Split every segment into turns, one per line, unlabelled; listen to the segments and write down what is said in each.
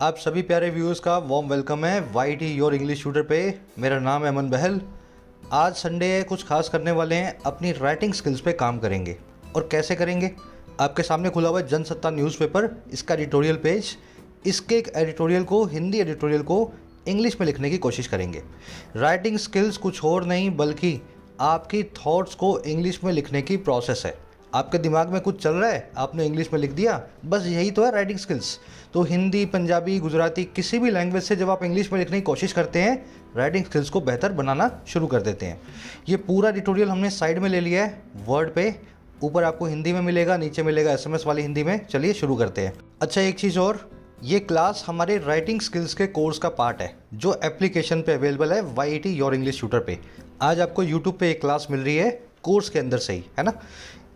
आप सभी प्यारे व्यूअर्स का वार्म वेलकम है YT योर इंग्लिश ट्यूटर पे। मेरा नाम है अमन बहल। आज संडे है, कुछ खास करने वाले हैं, अपनी राइटिंग स्किल्स पे काम करेंगे। और कैसे करेंगे? आपके सामने खुला हुआ है जनसत्ता न्यूज़पेपर, इसका एडिटोरियल पेज। इसके एक एडिटोरियल को, हिंदी एडिटोरियल को इंग्लिश में लिखने की कोशिश करेंगे। राइटिंग स्किल्स कुछ और नहीं बल्कि आपकी थॉट्स को इंग्लिश में लिखने की प्रोसेस है। आपके दिमाग में कुछ चल रहा है, आपने इंग्लिश में लिख दिया, बस यही तो है राइटिंग स्किल्स। तो हिंदी, पंजाबी, गुजराती, किसी भी लैंग्वेज से जब आप इंग्लिश में लिखने की कोशिश करते हैं, राइटिंग स्किल्स को बेहतर बनाना शुरू कर देते हैं। ये पूरा ट्यूटोरियल हमने साइड में ले लिया है वर्ड पे। ऊपर आपको हिंदी में मिलेगा, नीचे मिलेगा SMS वाली हिंदी में। चलिए शुरू करते हैं। अच्छा, एक चीज़ और, ये क्लास हमारे राइटिंग स्किल्स के कोर्स का पार्ट है जो एप्लीकेशन पे अवेलेबल है YT योर इंग्लिश ट्यूटर पे। आज आपको YouTube पे एक क्लास मिल रही है कोर्स के अंदर से ही, है ना।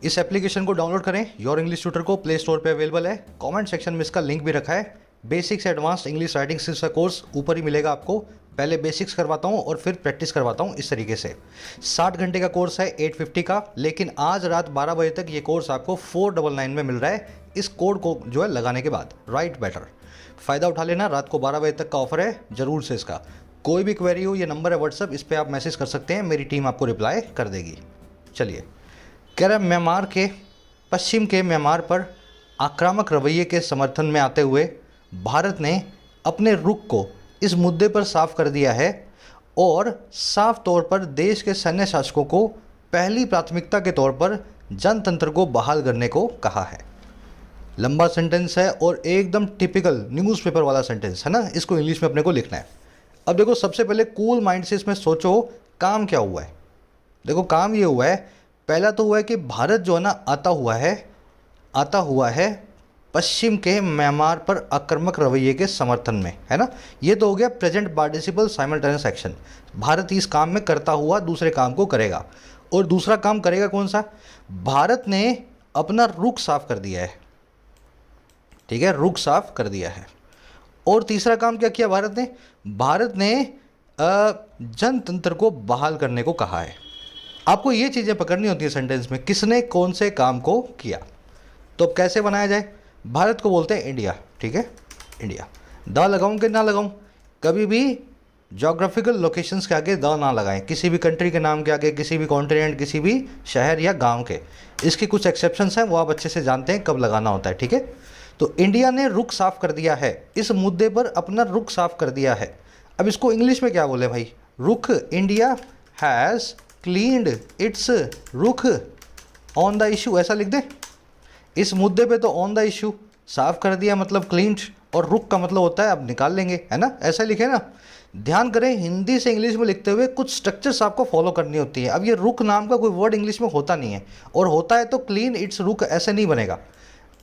इस एप्लीकेशन को डाउनलोड करें, योर इंग्लिश ट्यूटर को प्ले स्टोर पे अवेलेबल है। कमेंट सेक्शन में इसका लिंक भी रखा है। Basics advance English writing skills का कोर्स ऊपर ही मिलेगा आपको। पहले बेसिक्स करवाता हूँ और फिर प्रैक्टिस करवाता हूँ। इस तरीके से 60 घंटे का कोर्स है 850 का, लेकिन आज रात 12 बजे तक ये कोर्स आपको 499 में मिल रहा है। इस कोड को जो है लगाने के बाद, राइट बेटर, फ़ायदा उठा लेना। रात को 12 बजे तक का ऑफर है, ज़रूर से इसका। कोई भी क्वेरी हो, ये नंबर है व्हाट्सअप, इस पर आप मैसेज कर सकते हैं, मेरी टीम आपको रिप्लाई कर देगी। चलिए, कह रहा, म्यांमार के पश्चिम के म्यांमार पर आक्रामक रवैये के समर्थन में आते हुए भारत ने अपने रुख को इस मुद्दे पर साफ कर दिया है और साफ तौर पर देश के सैन्य शासकों को पहली प्राथमिकता के तौर पर जनतंत्र को बहाल करने को कहा है। लंबा सेंटेंस है और एकदम टिपिकल न्यूज़पेपर वाला सेंटेंस है ना। इसको इंग्लिश में अपने को लिखना है। अब देखो, सबसे पहले कूल माइंड से इसमें सोचो काम क्या हुआ है। देखो, काम ये हुआ है, पहला तो हुआ है कि भारत जो है ना आता हुआ है पश्चिम के म्यांमार पर आक्रामक रवैये के समर्थन में, है ना। ये तो हो गया present participle simultaneous action. Bharat इस काम में करता हुआ दूसरे काम को करेगा। और दूसरा काम करेगा कौन सा? भारत ने अपना रुख साफ कर दिया है, ठीक है, रुख साफ कर दिया है। और तीसरा काम क्या किया भारत ने जनतंत्र को बहाल करने को कहा है। आपको ये चीज़ें पकड़नी होती है सेंटेंस में, किसने कौन से काम को किया। तो अब कैसे बनाया जाए? भारत को बोलते हैं इंडिया, ठीक है, इंडिया। द लगाऊं कि ना लगाऊं? कभी भी जोग्राफिकल लोकेशंस के आगे द ना लगाएं, किसी भी कंट्री के नाम के आगे, किसी भी कॉन्टिनेंट, किसी भी शहर या गांव के। इसकी कुछ एक्सेप्शंस हैं, वो आप अच्छे से जानते हैं कब लगाना होता है, ठीक है। तो इंडिया ने रुख साफ कर दिया है, इस मुद्दे पर अपना रुख साफ कर दिया है। अब इसको इंग्लिश में क्या बोले भाई? रुख, इंडिया हैज़ क्लीन्ड इट्स रुख ऑन द इशू, ऐसा लिख दे। इस मुद्दे पे तो ऑन द इशू, साफ कर दिया मतलब क्लीन्ड, और रुख का मतलब होता है अब निकाल लेंगे, है ना, ऐसा लिखे ना। ध्यान करें, हिंदी से इंग्लिश में लिखते हुए कुछ स्ट्रक्चर्स आपको फॉलो करनी होती है। अब ये रुख नाम का कोई वर्ड इंग्लिश में होता नहीं है, और होता है तो क्लीन इट्स रुख ऐसे नहीं बनेगा।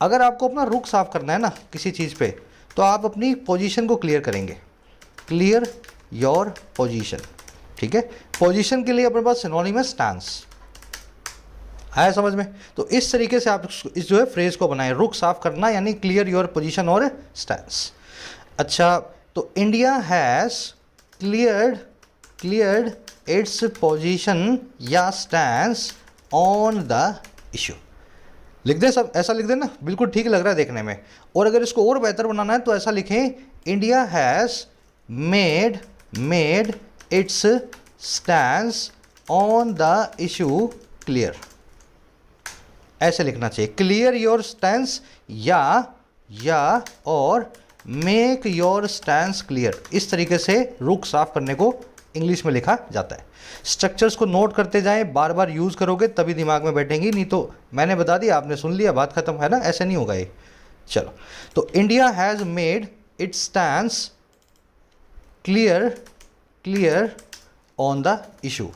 अगर आपको अपना रुख साफ करना है ना किसी चीज़ पे, तो आप अपनी पोजीशन को क्लियर करेंगे। क्लियर योर पोजीशन, ठीक है। पोजीशन के लिए अपने पास सिनोनिम है स्टैंस, आया समझ में? तो इस तरीके से आप इस जो है फ्रेज को बनाएं, रुख साफ करना यानी क्लियर योर पोजीशन और स्टैंस। अच्छा, तो India has cleared its position या स्टैंस ऑन द इशू। लिख दें सब, ऐसा लिख दें ना, बिल्कुल ठीक लग रहा है देखने में। और अगर इसको और बेहतर बनाना है तो ऐसा लिखें, India has made it's stance on the issue clear, ऐसे लिखना चाहिए। क्लियर योर स्टैंस या और मेक योर स्टैंस क्लियर, इस तरीके से रुख साफ करने को इंग्लिश में लिखा जाता है। स्ट्रक्चर्स को नोट करते जाएं, बार बार यूज़ करोगे तभी दिमाग में बैठेंगी, नहीं तो मैंने बता दिया, आपने सुन लिया, बात खत्म, है ना, ऐसे नहीं होगा ये। चलो, तो India has made it's stance clear on the issue.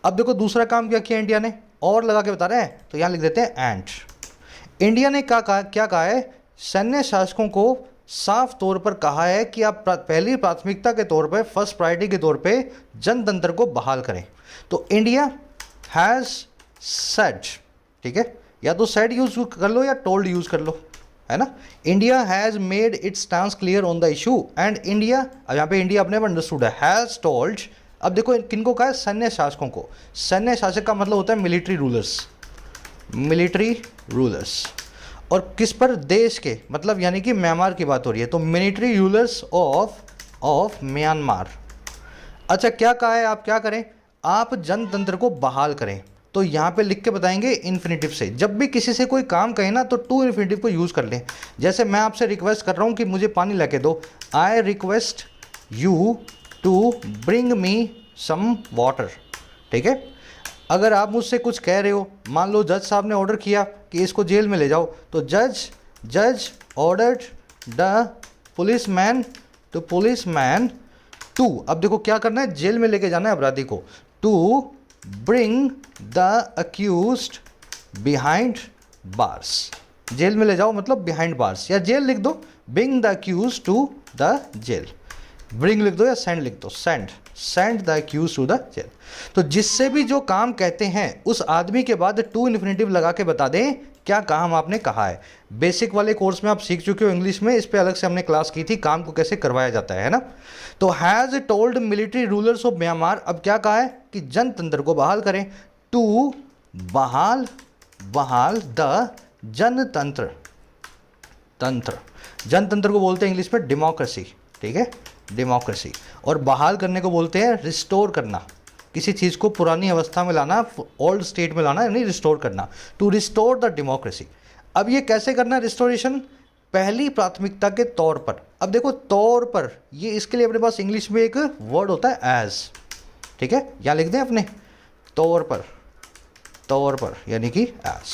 अब देखो दूसरा काम क्या किया इंडिया ने, और लगा के बता रहे हैं, तो यहाँ लिख देते हैं एंड। इंडिया ने क्या कहा है? सैन्य शासकों को साफ तौर पर कहा है कि आप पहली प्राथमिकता के तौर पर, फर्स्ट प्रायोरिटी के तौर पे जनतंत्र को बहाल करें। तो इंडिया हैज़ सेड, ठीक है, या तो सेड यूज कर लो या टोल्ड यूज कर लो, है ना। India has made it's stance clear on the issue and India, अब यहाँ पे इंडिया अपने अंडरस्टूड है, हैज़ टोल्ड। अब देखो किनको कहा है? सैन्य शासकों को। सैन्य शासक का मतलब होता है मिलिट्री रूलर्स, और किस पर, देश के, मतलब यानी कि म्यांमार की बात हो रही है, तो मिलिट्री रूलर्स ऑफ म्यांमार। अच्छा क्या कहा है, आप क्या करें, आप जनतंत्र को बहाल करें। तो यहाँ पे लिख के बताएंगे इन्फिनेटिव से। जब भी किसी से कोई काम कहे ना तो टू इन्फिनेटिव को यूज़ कर लें। जैसे मैं आपसे रिक्वेस्ट कर रहा हूँ कि मुझे पानी ला के दो, I request you to bring me some water, ठीक है। अगर आप मुझसे कुछ कह रहे हो, मान लो जज साहब ने ऑर्डर किया कि इसको जेल में ले जाओ, तो जज ऑर्डर्ड द पुलिसमैन टू, अब देखो क्या करना है, जेल में लेके जाना है अपराधी को, to bring the accused behind bars. Jail में ले जाओ मतलब बिहाइंड बार्स, या जेल लिख दो, bring the accused to the jail. Bring लिख दो या सेंड लिख दो, send the accused to the jail. तो जिससे भी जो काम कहते हैं उस आदमी के बाद टू इन्फिनेटिव लगा के बता दें क्या काम आपने कहा है। बेसिक वाले कोर्स में आप सीख चुके हो इंग्लिश में, इस पे अलग से हमने क्लास की थी, काम को कैसे करवाया जाता है ना। तो has told military rulers of Myanmar, अब क्या कहा है कि जनतंत्र को बहाल करें, टू बहाल द जनतंत्र को बोलते हैं इंग्लिश में डेमोक्रेसी, ठीक है, डेमोक्रेसी। और बहाल करने को बोलते हैं रिस्टोर करना, किसी चीज़ को पुरानी अवस्था में लाना, ओल्ड स्टेट में लाना, यानी रिस्टोर करना, टू रिस्टोर द डेमोक्रेसी। अब ये कैसे करना है रिस्टोरेशन, पहली प्राथमिकता के तौर पर। अब देखो तौर पर, ये इसके लिए अपने पास इंग्लिश में एक वर्ड होता है एज, ठीक है, यहाँ लिख दें अपने, तौर पर यानी कि एज।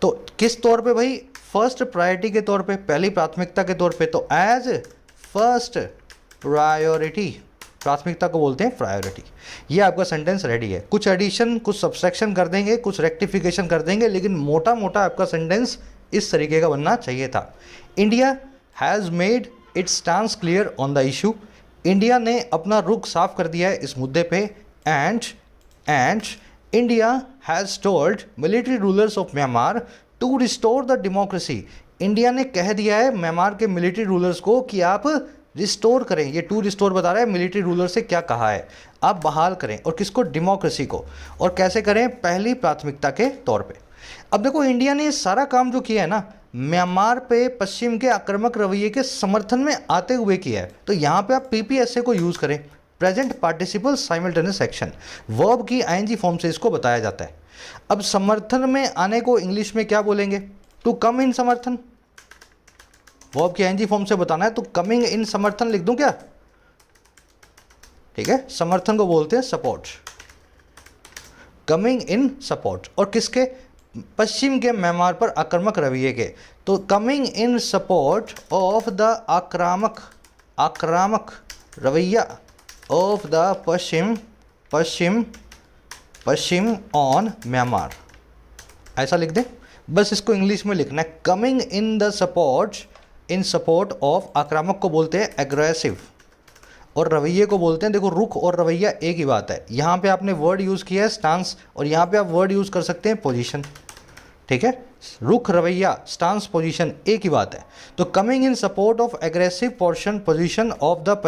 तो किस तौर पे भाई, फर्स्ट प्रायोरिटी के तौर पे, पहली प्राथमिकता के तौर पे, तो एज फर्स्ट प्रायोरिटी, प्राथमिकता को बोलते हैं प्रायोरिटी। ये आपका सेंटेंस रेडी है। कुछ एडिशन, कुछ सब्सट्रैक्शन कर देंगे, कुछ रेक्टिफिकेशन कर देंगे, लेकिन मोटा मोटा आपका सेंटेंस इस तरीके का बनना चाहिए था। India has made its stand clear on the issue, India ने अपना रुख साफ कर दिया है इस मुद्दे पे। And India has told military rulers of Myanmar to restore the democracy, India ने कह दिया है म्यांमार के मिलिट्री रूलर्स को कि आप रिस्टोर करें। ये टू रिस्टोर बता रहा है मिलिट्री रूलर से क्या कहा है, आप बहाल करें, और किसको, डेमोक्रेसी को। और कैसे करें, पहली प्राथमिकता के तौर पे। अब देखो इंडिया ने ये सारा काम जो किया है ना, म्यांमार पे पश्चिम के आक्रामक रवैये के समर्थन में आते हुए किया है। तो यहाँ पे आप पीपीएसए को यूज़ करें, present participle simultaneous action, verb की आईएनजी फॉर्म से इसको बताया जाता है। अब समर्थन में आने को इंग्लिश में क्या बोलेंगे, टू कम इन समर्थन, वर्ब की आईएनजी फॉर्म से बताना है, तो कमिंग इन समर्थन लिख दूं क्या, ठीक है, समर्थन को बोलते हैं सपोर्ट, कमिंग इन सपोर्ट। और किसके, पश्चिम के म्यांमार पर आक्रामक रवैये के, तो coming in support of the आक्रामक रवैया of the Paschim on Myanmar, ऐसा लिख दें। बस इसको इंग्लिश में लिखना है, कमिंग इन सपोर्ट ऑफ, आक्रामक को बोलते हैं एग्रेसिव, और रवैये को बोलते हैं, देखो रुख और रवैया एक ही बात है। यहाँ पे आपने वर्ड यूज़ किया है स्टांस, और यहाँ पे आप वर्ड यूज़ कर सकते हैं पोजीशन, ठीक है, रुख रवैया स्टांस पोजीशन एक ही बात है। तो coming in support of aggressive position of the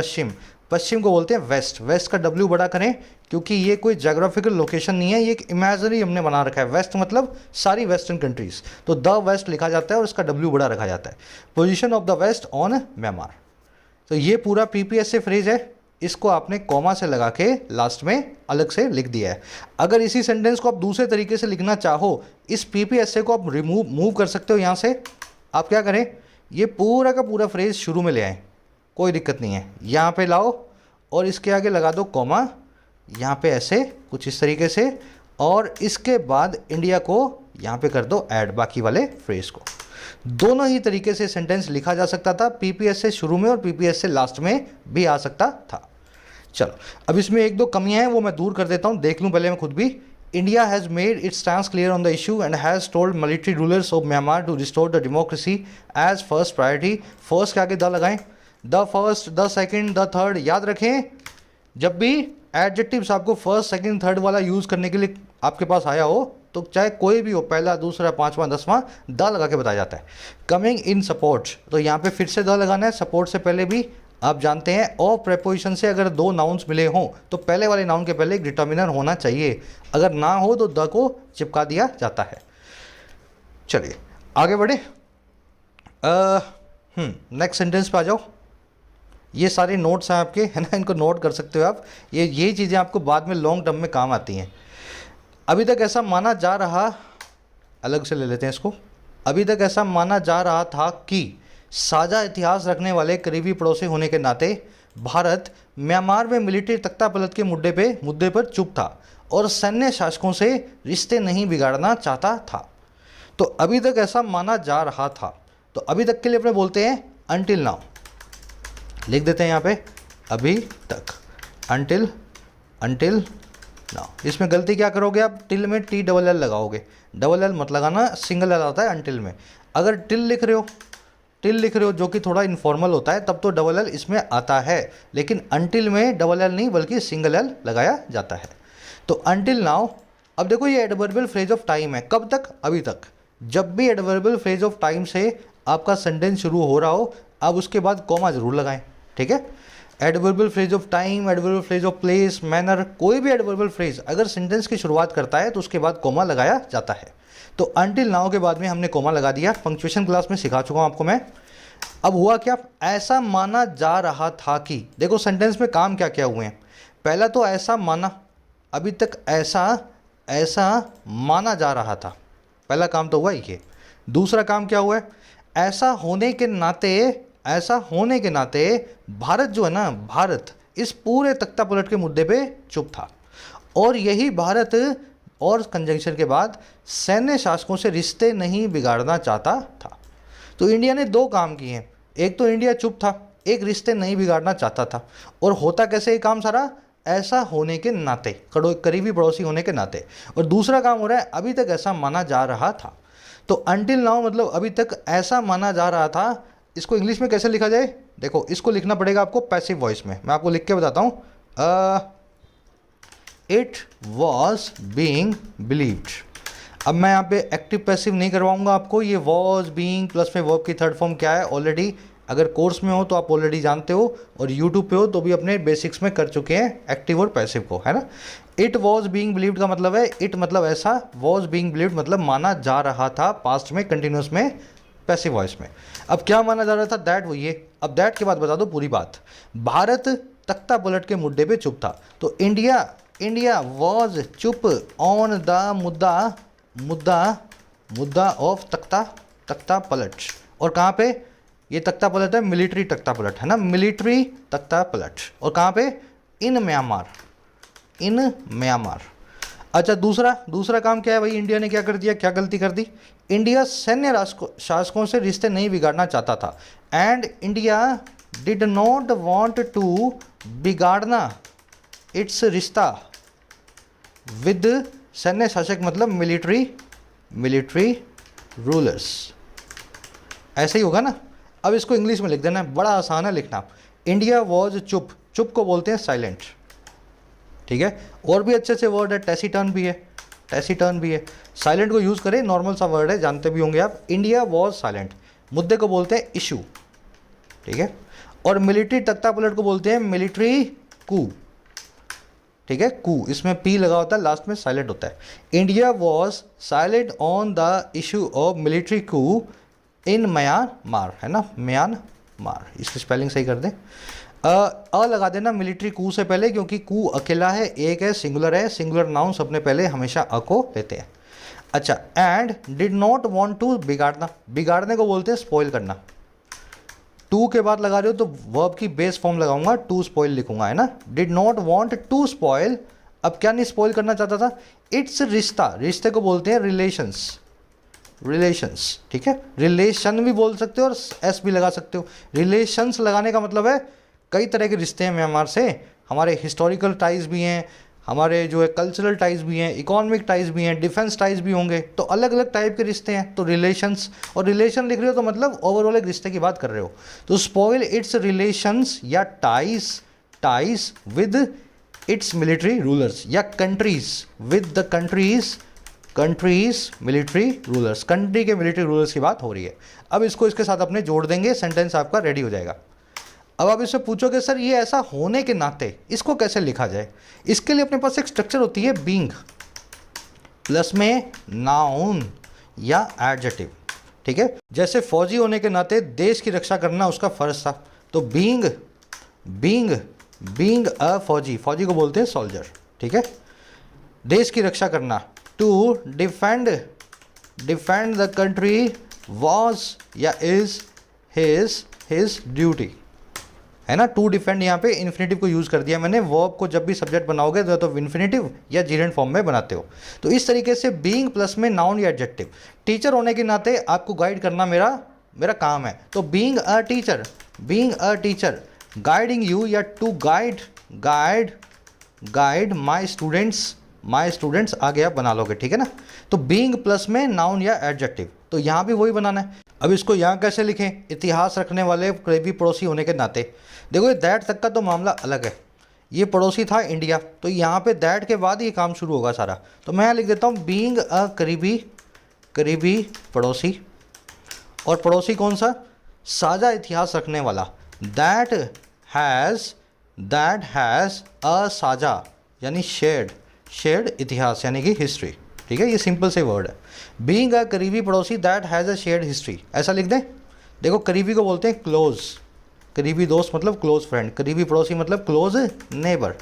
पश्चिम को बोलते हैं वेस्ट का डब्ल्यू बड़ा करें, क्योंकि ये कोई जोग्राफिकल लोकेशन नहीं है, ये एक इमेजनरी हमने बना रखा है। वेस्ट मतलब सारी वेस्टर्न कंट्रीज, तो द वेस्ट लिखा जाता है और इसका डब्ल्यू बड़ा रखा जाता है, position of the West on Myanmar. तो ये पूरा पीपीएसए फ्रेज है, इसको आपने कॉमा से लगा के लास्ट में अलग से लिख दिया है। अगर इसी सेंटेंस को आप दूसरे तरीके से लिखना चाहो, इस पीपीएसए को आप मूव कर सकते हो यहाँ से। आप क्या करें, ये पूरा का पूरा फ्रेज शुरू में ले आएँ, कोई दिक्कत नहीं है, यहाँ पे लाओ और इसके आगे लगा दो कॉमा, यहाँ पे ऐसे कुछ इस तरीके से, और इसके बाद इंडिया को यहाँ पे कर दो ऐड, बाकी वाले फ्रेज को। दोनों ही तरीके से सेंटेंस लिखा जा सकता था, पीपीएसए शुरू में और पीपीएसए लास्ट में भी आ सकता था। चलो अब इसमें एक दो कमियां हैं वो मैं दूर कर देता हूँ, देख लूँ पहले मैं खुद भी। India has made its stand clear on the issue and has told military rulers of Myanmar to restore the democracy as first priority. First के आगे द लगाएं, the first, the second, the third. याद रखें जब भी adjectives आपको first second third वाला use करने के लिए आपके पास आया हो, तो चाहे कोई भी हो, पहला दूसरा पांचवा दसवां, द लगा के बताया जाता है। कमिंग इन सपोर्ट, तो यहाँ पे फिर से द लगाना है, सपोर्ट से पहले भी आप जानते हैं और प्रेपोजिशन से अगर दो नाउन्स मिले हों तो पहले वाले नाउन के पहले एक डिटर्मिनर होना चाहिए, अगर ना हो तो द को चिपका दिया जाता है। चलिए आगे बढ़े। नेक्स्ट सेंटेंस पे आ जाओ। ये सारे नोट्स हैं आपके, है ना, इनको नोट कर सकते हो आप। ये चीज़ें आपको बाद में लॉन्ग टर्म में काम आती हैं। अभी तक ऐसा माना जा रहा, अलग से ले लेते हैं इसको। अभी तक ऐसा माना जा रहा था कि साझा इतिहास रखने वाले करीबी पड़ोसी होने के नाते भारत म्यांमार में मिलिट्री तख्तापलट के मुद्दे पर चुप था और सैन्य शासकों से रिश्ते नहीं बिगाड़ना चाहता था। तो अभी तक ऐसा माना जा रहा था, तो अभी तक के लिए अपने बोलते हैं अनटिल नाउ, लिख देते हैं यहाँ पे अभी तक, अनटिल नाउ। इसमें गलती क्या करोगे आप, टिल में टी डबल एल लगाओगे। डबल एल मत लगाना, सिंगल एल आता है अनटिल में। अगर टिल लिख रहे हो जो कि थोड़ा इनफॉर्मल होता है, तब तो डबल एल इसमें आता है, लेकिन अनटिल में डबल एल नहीं बल्कि सिंगल एल लगाया जाता है। तो अनटिल नाउ। अब देखो ये एडवर्बियल फ्रेज ऑफ टाइम है, कब तक, अभी तक। जब भी एडवर्बियल फ्रेज ऑफ टाइम से आपका सेंटेंस शुरू हो रहा हो, आप उसके बाद कॉमा जरूर लगाएं, ठीक है। Adverbial phrase of time, adverbial phrase of place, manner, कोई भी एडवर्बियल फ्रेज अगर सेंटेंस की शुरुआत करता है तो उसके बाद कॉमा लगाया जाता है। तो अनटिल नाउ के बाद में हमने कॉमा लगा दिया, पंक्चुएशन क्लास में सिखा चुका हूं आपको मैं। अब हुआ क्या, ऐसा माना जा रहा था कि, देखो सेंटेंस में काम क्या क्या हुए हैं। पहला तो ऐसा माना, अभी तक ऐसा माना जा रहा था, पहला काम तो हुआ ये। दूसरा काम क्या हुआ है, ऐसा होने के नाते भारत जो है ना, भारत इस पूरे तख्तापलट के मुद्दे पे चुप था, और यही भारत और कंजंक्शन के बाद सैन्य शासकों से रिश्ते नहीं बिगाड़ना चाहता था। तो इंडिया ने दो काम किए हैं, एक तो इंडिया चुप था, एक रिश्ते नहीं बिगाड़ना चाहता था। और होता कैसे ये काम सारा, ऐसा होने के नाते, करीबी पड़ोसी होने के नाते। और दूसरा काम हो रहा है अभी तक ऐसा माना जा रहा था। तो अनटिल नाउ मतलब अभी तक ऐसा माना जा रहा था। इसको इंग्लिश में कैसे लिखा जाए, देखो इसको लिखना पड़ेगा आपको पैसिव वॉइस में। मैं आपको लिख के बताता हूँ, इट वॉज बीइंग बिलीव्ड। अब मैं यहाँ पे एक्टिव पैसिव नहीं करवाऊंगा आपको, ये वॉज बीइंग प्लस में वर्ब की थर्ड फॉर्म क्या है ऑलरेडी, अगर कोर्स में हो तो आप ऑलरेडी जानते हो, और यूट्यूब पे हो तो भी अपने बेसिक्स में कर चुके हैं एक्टिव और पैसिव को, है ना। इट वॉज बीइंग बिलीव्ड का मतलब है, इट मतलब ऐसा, वॉज बीइंग बिलीव्ड मतलब माना जा रहा था, पास्ट में, कंटिन्यूस में, पैसिव वॉइस में। अब क्या माना जा रहा था, दैट वो ये। अब दैट के बाद बता दो पूरी बात। भारत तख्तापलट के मुद्दे पे चुप था, तो इंडिया वॉज चुप ऑन द मुद्दा ऑफ तख्तापलट। और कहाँ पे ये तख्तापलट है, मिलिट्री तख्तापलट, है ना, मिलिट्री तख्तापलट। और कहाँ पे, इन म्यांमार। अच्छा दूसरा काम क्या है भाई, इंडिया ने क्या कर दिया, क्या गलती कर दी। इंडिया सैन्य शासकों से रिश्ते नहीं बिगाड़ना चाहता था, and India did not want to बिगाड़ना इट्स रिश्ता विद सैन्य शासक मतलब मिलिट्री रूलर्स। ऐसे ही होगा ना। अब इसको इंग्लिश में लिख देना, बड़ा आसान है लिखना। इंडिया वॉज चुप को बोलते हैं साइलेंट, ठीक है। और भी अच्छे वर्ड है, टैसीटर्न भी है, साइलेंट को यूज़ करें, नॉर्मल सा वर्ड है, जानते भी होंगे आप। इंडिया वॉज साइलेंट, मुद्दे को बोलते हैं इशू, ठीक है। और मिलिट्री तख्तापलट को बोलते हैं मिलिट्री कू, ठीक है, कू, इसमें पी लगा होता है, लास्ट में साइलेंट होता है। India was silent on the issue of military coup in Myanmar, है ना, म्यांमार। इसकी स्पेलिंग सही कर दें, अ लगा देना मिलिट्री कू से पहले, क्योंकि कू अकेला है, एक है, सिंगुलर नाउन्स अपने पहले हमेशा अ को लेते हैं। अच्छा, and did not want to बिगाड़ने को बोलते हैं स्पॉइल करना। टू के बाद लगा रहे हो तो वर्ब की बेस फॉर्म लगाऊंगा, टू स्पॉइल लिखूंगा, है ना। Did not want to spoil, अब क्या नहीं स्पॉइल करना चाहता था, इट्स रिश्ते को बोलते हैं रिलेशंस, ठीक है। रिलेशन भी बोल सकते हो और एस भी लगा सकते हो। रिलेशंस लगाने का मतलब है कई तरह के रिश्ते हैं म्यांमार से, हमारे हिस्टोरिकल टाइज भी हैं, हमारे जो है कल्चरल टाइज भी हैं, इकोनॉमिक टाइज भी हैं, डिफेंस टाइज भी होंगे, तो अलग अलग टाइप के रिश्ते हैं। तो रिलेशंस, और रिलेशन लिख रहे हो तो मतलब ओवरऑल एक रिश्ते की बात कर रहे हो। तो स्पॉइल इट्स रिलेशंस या ties with its military rulers, या countries with the country's military rulers, country के मिलिट्री रूलर्स की बात हो रही है। अब इसको इसके साथ अपने जोड़ देंगे, सेंटेंस आपका रेडी हो जाएगा। अब आप इससे पूछोगे सर ये ऐसा होने के नाते इसको कैसे लिखा जाए, इसके लिए अपने पास एक स्ट्रक्चर होती है बीइंग प्लस में नाउन या एडजेक्टिव, ठीक है। जैसे फौजी होने के नाते देश की रक्षा करना उसका फर्ज था, तो बीइंग बीइंग बीइंग अ फौजी, फौजी को बोलते हैं सोल्जर, ठीक है। देश की रक्षा करना, to defend the country was या इज हिज ड्यूटी, है ना। टू डिफेंड यहाँ पे इन्फिनेटिव को यूज़ कर दिया मैंने। वर्ब को जब भी सब्जेक्ट बनाओगे तो इन्फिनेटिव या जीरेंट फॉर्म में बनाते हो। तो इस तरीके से बीइंग प्लस में नाउन या एडजेक्टिव। टीचर होने के नाते आपको गाइड करना मेरा काम है, तो being a teacher guiding you या टू गाइड माई स्टूडेंट्स आ गया, बना लोगे, ठीक है ना। तो बीइंग प्लस में नाउन या एडजेक्टिव, तो यहाँ भी वही बनाना है। अब इसको यहाँ कैसे लिखें, इतिहास रखने वाले करीबी पड़ोसी होने के नाते। देखो ये दैट तक का तो मामला अलग है, ये पड़ोसी था इंडिया, तो यहाँ पे दैट के बाद ये काम शुरू होगा सारा। तो मैं लिख देता हूँ बीइंग अ करीबी पड़ोसी, और पड़ोसी कौन सा, साझा इतिहास रखने वाला, दैट हैज़ अ साझा यानी शेयर्ड इतिहास यानी कि हिस्ट्री, ठीक है। ये सिंपल से वर्ड है। बीइंग अ करीबी पड़ोसी that has a shared history, ऐसा लिख दें। देखो करीबी को बोलते हैं क्लोज, करीबी दोस्त मतलब क्लोज फ्रेंड, करीबी पड़ोसी मतलब क्लोज नेबर,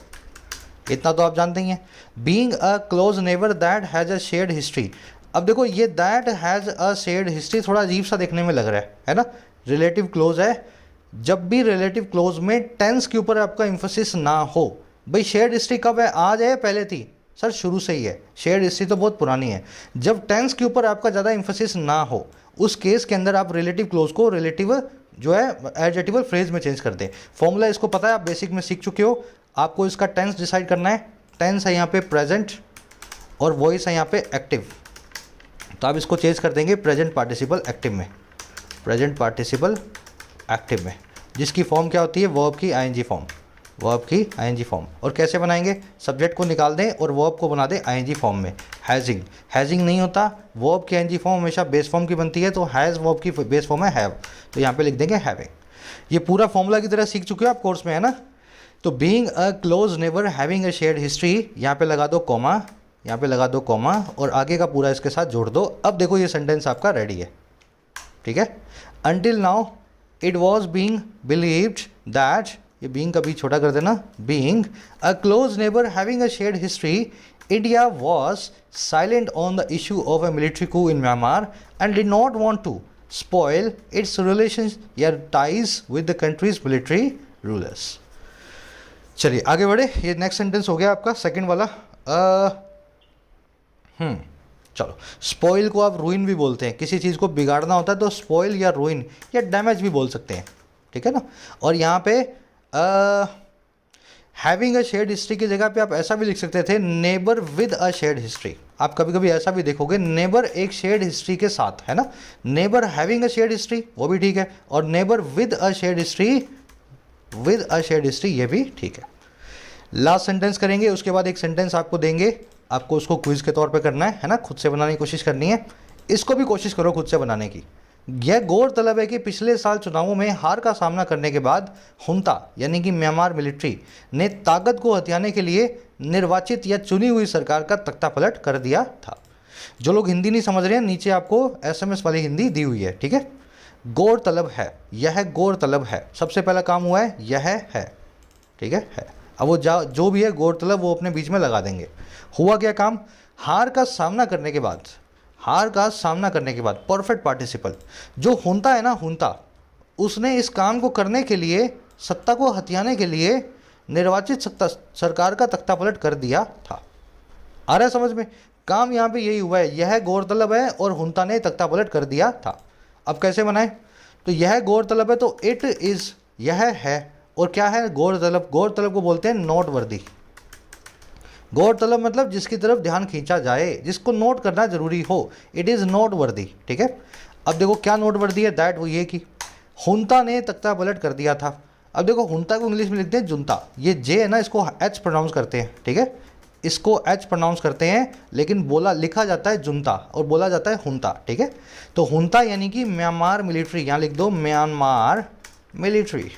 इतना तो आप जानते ही हैं। Being a close neighbour that has a shared history. अब देखो ये that has a shared history थोड़ा अजीब सा देखने में लग रहा है ना। रिलेटिव क्लोज है, जब भी रिलेटिव क्लोज में टेंस के ऊपर आपका इम्फोसिस ना हो। भाई शेयर्ड हिस्ट्री कब है, आज है पहले थी, सर शुरू से ही है। शेयर्ड हिस्ट्री तो बहुत पुरानी है। जब टेंस के ऊपर आपका ज़्यादा इम्फोसिस ना हो, उस केस के अंदर आप रिलेटिव क्लोज को रिलेटिव जो है एडजेक्टिवल फ्रेज में चेंज कर दें। फॉर्मूला इसको पता है, आप बेसिक में सीख चुके हो। आपको इसका टेंस डिसाइड करना है। टेंस है यहाँ पे प्रेजेंट और वॉइस है यहाँ पे एक्टिव, तो आप इसको चेंज कर देंगे प्रेजेंट पार्टिसिपल एक्टिव में, प्रेजेंट पार्टिसिपल एक्टिव में, जिसकी फॉर्म क्या होती है, वर्ब की आईएनजी फॉर्म, वर्ब की आईएनजी फॉर्म। और कैसे बनाएंगे, सब्जेक्ट को निकाल दें और वर्ब को बना दें आईएनजी फॉर्म में। हैजिंग नहीं होता, वर्ब की आईएनजी फॉर्म हमेशा बेस फॉर्म की बनती है, तो हैज़ वर्ब की बेस फॉर्म है हैव, तो यहाँ पे लिख देंगे हैविंग। ये पूरा फॉर्मूला की तरह सीख चुके हो आप कोर्स में, है ना। तो being a close neighbour having a shared history, यहाँ पे लगा दो कॉमा, यहाँ पे लगा दो कॉमा, और आगे का पूरा इसके साथ जोड़ दो। अब देखो ये सेंटेंस आपका रेडी है, ठीक है। Until now it was being believed that, ये बीइंग का भी छोटा कर देना, being a close neighbour having a shared history, India was silent on the issue of a military coup in Myanmar and did not want to spoil its relations या ties with the country's military rulers. चलिए आगे बढ़े, ये next sentence हो गया आपका second वाला। चलो, स्पॉइल को आप रूइन भी बोलते हैं, किसी चीज़ को बिगाड़ना होता है तो स्पॉइल या रूइन या डैमेज भी बोल सकते हैं, ठीक है ना। और यहाँ पे हैविंग अ शेयर्ड हिस्ट्री की जगह पे आप ऐसा भी लिख सकते थे, neighbour with a shared history. आप कभी कभी ऐसा भी देखोगे, नेबर एक शेयर्ड हिस्ट्री के साथ, है ना। Neighbour having a shared history वो भी ठीक है, और neighbour with a shared history ये भी ठीक है। लास्ट सेंटेंस करेंगे, उसके बाद एक सेंटेंस आपको देंगे, आपको उसको क्विज के तौर पे करना है ना, खुद से बनाने की कोशिश करनी है। इसको भी कोशिश करो खुद से बनाने की। यह गौरतलब है कि पिछले साल चुनावों में हार का सामना करने के बाद हुंता यानी कि म्यांमार मिलिट्री ने ताकत को हथियाने के लिए निर्वाचित या चुनी हुई सरकार का तख्तापलट कर दिया था। जो लोग हिंदी नहीं समझ रहे हैं, नीचे आपको एसएमएस वाली हिंदी दी हुई है, ठीक है। गौरतलब है, यह गौरतलब है, सबसे पहला काम हुआ है, यह है, ठीक है। अब वो जो भी है गौरतलब वो अपने बीच में लगा देंगे। हुआ क्या काम, हार का सामना करने के बाद परफेक्ट पार्टिसिपल, जो हुंता है ना, हुंता, उसने इस काम को करने के लिए, सत्ता को हथियाने के लिए निर्वाचित सरकार का तख्तापलट कर दिया था। आ रहा है समझ में, काम यहाँ पे यही हुआ है, यह गौरतलब है और हुंता ने तख्तापलट कर दिया था। अब कैसे बनाए, तो यह गौरतलब है तो इट इज़, यह है, और क्या है गौरतलब, गौरतलब को बोलते हैं नोट वर्दी। गौरतलब मतलब जिसकी तरफ ध्यान खींचा जाए, जिसको नोट करना जरूरी हो, इट इज़ नोट वर्दी, ठीक है। अब देखो क्या नोट वर्दी है, दैट वो ये कि हुंता ने तख्ता पलट कर दिया था। अब देखो हुंता को इंग्लिश में लिखते हैं जुंता, ये जे है ना, इसको एच प्रोनाउंस करते हैं, ठीक है, इसको एच प्रोनाउंस करते हैं, लेकिन लिखा जाता है जुंता और बोला जाता है हुंता, ठीक है। तो हुंता यानी कि म्यांमार मिलिट्री, यहाँ लिख दो म्यांमार मिलिट्री।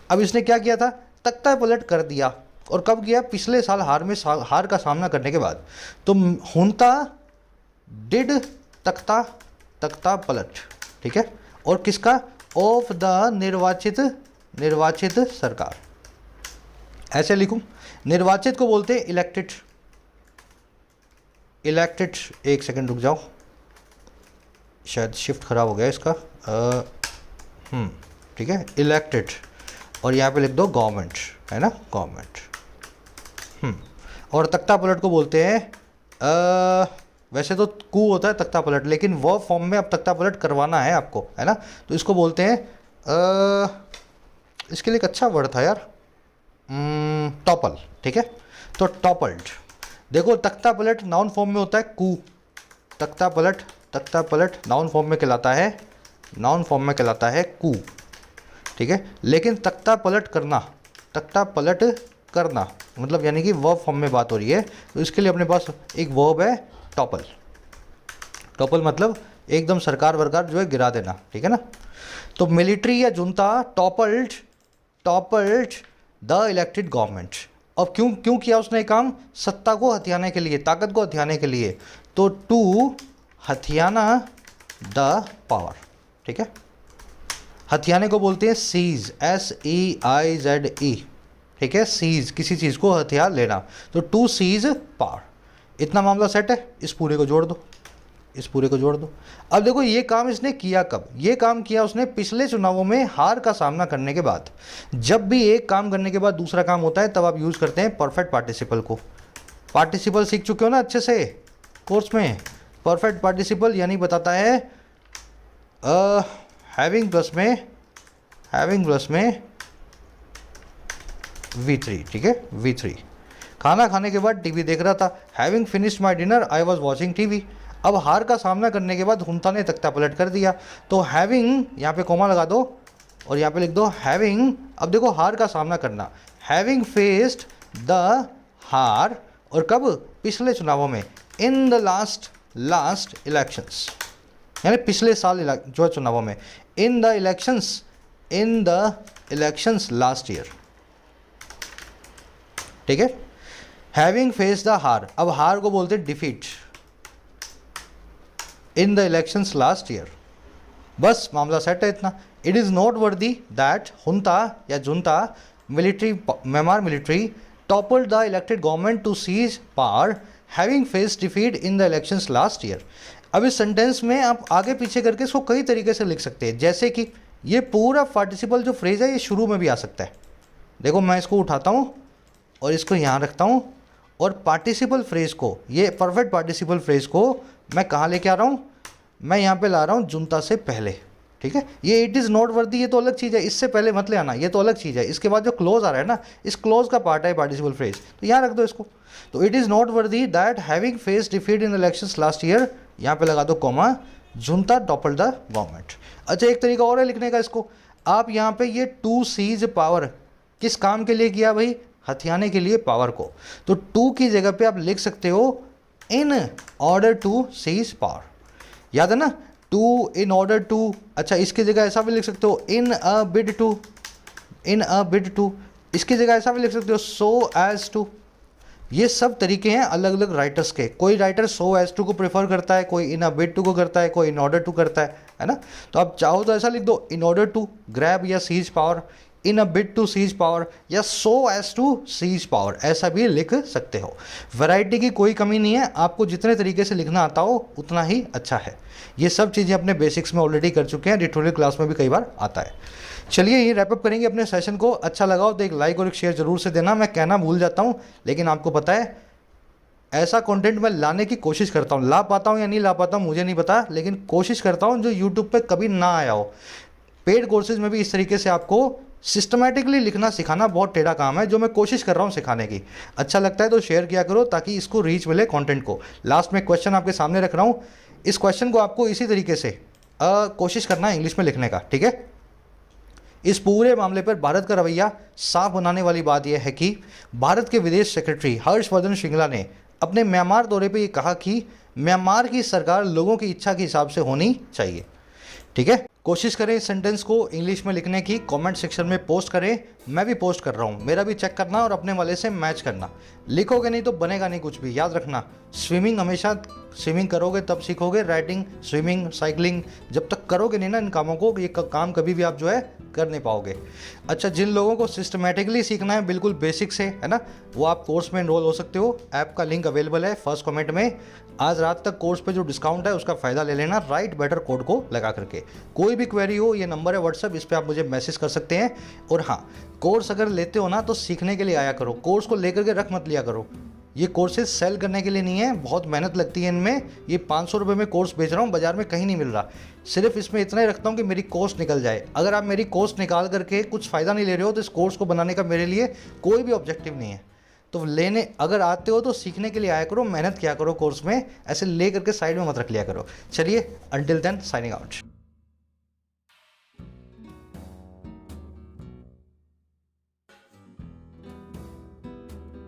अब इसने क्या किया था, तख्ता पलट कर दिया, और कब किया, पिछले साल हार का सामना करने के बाद। तो हुंता डिड तख्ता तख्ता पलट, ठीक है। और किसका? ऑफ द निर्वाचित सरकार, ऐसे लिखूं। निर्वाचित को बोलते हैं इलेक्टेड। एक सेकंड रुक जाओ, शायद शिफ्ट खराब हो गया इसका। ठीक है, इलेक्टेड, और यहाँ पे लिख दो गवर्नमेंट, है ना, गवर्नमेंट। और तख्ता पलट को बोलते हैं वैसे तो कू होता है तख्ता पलट, लेकिन वो फॉर्म में अब तख्ता पलट करवाना है आपको, है ना, तो इसको बोलते हैं इसके लिए एक अच्छा वर्ड था यार, टॉपल, ठीक है। तो टॉपल्ड, देखो तख्ता पलट नाउन फॉर्म में होता है कू, तख्ता पलट नाउन फॉर्म में कहलाता है कू, ठीक है। लेकिन तख्ता पलट करना मतलब यानी कि वर्ब फॉर्म में बात हो रही है, तो इसके लिए अपने पास एक वर्ब है टॉपल मतलब एकदम सरकार वरकार जो है गिरा देना, ठीक है ना। तो मिलिट्री या जुंता टॉपल्ड द इलेक्टेड गवर्नमेंट। अब क्यों किया उसने काम? सत्ता को हथियाने के लिए, ताकत को हथियाने के लिए, तो टू हथियाना द पावर, ठीक है। हथियाने को बोलते हैं सीज, SEIZE, ठीक है। सीज, किसी चीज़ को हथियार लेना, तो टू सीज पावर। इतना मामला सेट है, इस पूरे को जोड़ दो। अब देखो ये काम इसने किया कब? ये काम किया उसने पिछले चुनावों में हार का सामना करने के बाद। जब भी एक काम करने के बाद दूसरा काम होता है तब आप यूज़ करते हैं परफेक्ट पार्टिसिपल को। पार्टिसिपल सीख चुके हो ना अच्छे से कोर्स में। परफेक्ट पार्टिसिपल यानी बताता है हैविंग प्लस में V3, ठीक है, V3। खाना खाने के बाद टीवी देख रहा था, having finished my dinner I was watching TV. अब हार का सामना करने के बाद हुंता ने तख्ता पलट कर दिया, तो हैविंग यहाँ पे कॉमा लगा दो और यहाँ पे लिख दो हैविंग। अब देखो हार का सामना करना, हैविंग फेस्ड द हार, और कब? पिछले चुनावों में, इन द लास्ट इलेक्शंस, यानी पिछले साल जो चुनावों में, इन द इलेक्शंस लास्ट ईयर, ठीक है। हैविंग फेस द हार, अब हार को बोलते हैं defeat, in the elections last year. बस मामला सेट है इतना। It is not worthy that junta या junta Myanmar military toppled the elected government to seize power having face defeat in the elections last year. अब इस sentence में आप आगे पीछे करके इसको कई तरीके से लिख सकते हैं, जैसे कि ये पूरा पार्टिसिपल जो फ्रेज है ये शुरू में भी आ सकता है। देखो मैं इसको उठाता हूँ और इसको यहाँ रखता हूँ, और पार्टिसिपल फ्रेज को, ये परफेक्ट पार्टिसिपल फ्रेज को मैं कहाँ लेके आ रहा हूँ? मैं यहाँ पे ला रहा हूँ जुंता से पहले, ठीक है। ये इट इज़ नॉट वर्दी, ये तो अलग चीज़ है, इससे पहले मत ले आना, ये तो अलग चीज़ है। इसके बाद जो क्लोज आ रहा है ना, इस क्लोज का पार्ट है पार्टिसिपल फ्रेज, तो यहाँ रख दो इसको। तो it is not worthy that having face defeat in elections last year, यहाँ पे लगा दो कॉमा, जुंता टॉपल्ड द गवर्नमेंट। अच्छा, एक तरीका और है लिखने का इसको, आप यहाँ पे ये टू सीज पावर किस काम के लिए किया भाई? हथियाने के लिए पावर को। तो टू की जगह पे आप लिख सकते हो in order to seize power, याद है ना, टू इन ऑर्डर टू। अच्छा, इसकी जगह ऐसा भी लिख सकते हो इन अ बिड टू, इसकी जगह ऐसा भी लिख सकते हो सो एज टू। ये सब तरीके हैं अलग अलग राइटर्स के। कोई राइटर सो एज टू को प्रेफर करता है, कोई इन अ बिड टू को करता है, कोई इन ऑर्डर टू करता है ना। तो आप चाहो तो ऐसा लिख दो इन ऑर्डर टू ग्रैब या seize power, in a bid to seize power, या so as to seize power, ऐसा भी लिख सकते हो। वैरायटी की कोई कमी नहीं है, आपको जितने तरीके से लिखना आता हो उतना ही अच्छा है। ये सब चीज़ें अपने बेसिक्स में ऑलरेडी कर चुके हैं, ट्यूटोरियल क्लास में भी कई बार आता है। चलिए ये रैपअप करेंगे अपने सेशन को। अच्छा लगा हो तो एक लाइक और एक शेयर जरूर से देना। मैं कहना भूल जाता हूँ, लेकिन आपको पता है ऐसा कंटेंट मैं लाने की कोशिश करता हूँ। ला पाता हूँ या नहीं ला पाता हूँ मुझे नहीं पता, लेकिन कोशिश करता हूँ जो यूट्यूब पे कभी ना आया हो। पेड कोर्सेज में भी इस तरीके से आपको सिस्टमैटिकली लिखना सिखाना बहुत टेढ़ा काम है, जो मैं कोशिश कर रहा हूँ सिखाने की। अच्छा लगता है तो शेयर किया करो ताकि इसको रीच मिले कंटेंट को। लास्ट में क्वेश्चन आपके सामने रख रहा हूँ, इस क्वेश्चन को आपको इसी तरीके से कोशिश करना है इंग्लिश में लिखने का, ठीक है। इस पूरे मामले पर भारत का रवैया साफ बनाने वाली बात यह है कि भारत के विदेश सेक्रेटरी हर्षवर्धन श्रृंगला ने अपने म्यांमार दौरे पर यह कहा कि म्यांमार की सरकार लोगों की इच्छा के हिसाब से होनी चाहिए, ठीक है। कोशिश करें इस सेंटेंस को इंग्लिश में लिखने की, कमेंट सेक्शन में पोस्ट करें। मैं भी पोस्ट कर रहा हूँ, मेरा भी चेक करना और अपने वाले से मैच करना। लिखोगे नहीं तो बनेगा नहीं कुछ भी, याद रखना। स्विमिंग हमेशा स्विमिंग करोगे तब सीखोगे, राइटिंग, स्विमिंग, साइकिलिंग जब तक करोगे नहीं ना इन कामों को, ये काम कभी भी आप जो है कर नहीं पाओगे। अच्छा, जिन लोगों को सिस्टमेटिकली सीखना है बिल्कुल बेसिक से, है ना, वो आप कोर्स में एनरोल हो सकते हो। ऐप का लिंक अवेलेबल है फर्स्ट कमेंट में। आज रात तक कोर्स पे जो डिस्काउंट है उसका फ़ायदा ले लेना, राइट बेटर कोड को लगा करके। कोई भी क्वेरी हो, ये नंबर है व्हाट्सअप, इस पर आप मुझे मैसेज कर सकते हैं। और हाँ, कोर्स अगर लेते हो ना तो सीखने के लिए आया करो, कोर्स को लेकर के रख मत लिया करो। ये कोर्सेज सेल करने के लिए नहीं है, बहुत मेहनत लगती है इनमें। ये 500 रुपये में कोर्स बेच रहा हूँ, बाजार में कहीं नहीं मिल रहा। सिर्फ इसमें इतना ही रखता हूँ कि मेरी कोर्स निकल जाए। अगर आप मेरी कोर्स निकाल करके कुछ फ़ायदा नहीं ले रहे हो तो इस कोर्स को बनाने का मेरे लिए कोई भी ऑब्जेक्टिव नहीं है। तो लेने अगर आते हो तो सीखने के लिए आया करो, मेहनत किया करो कोर्स में, ऐसे ले करके साइड में मत रख लिया करो। चलिए, अंटिल देन साइनिंग आउट।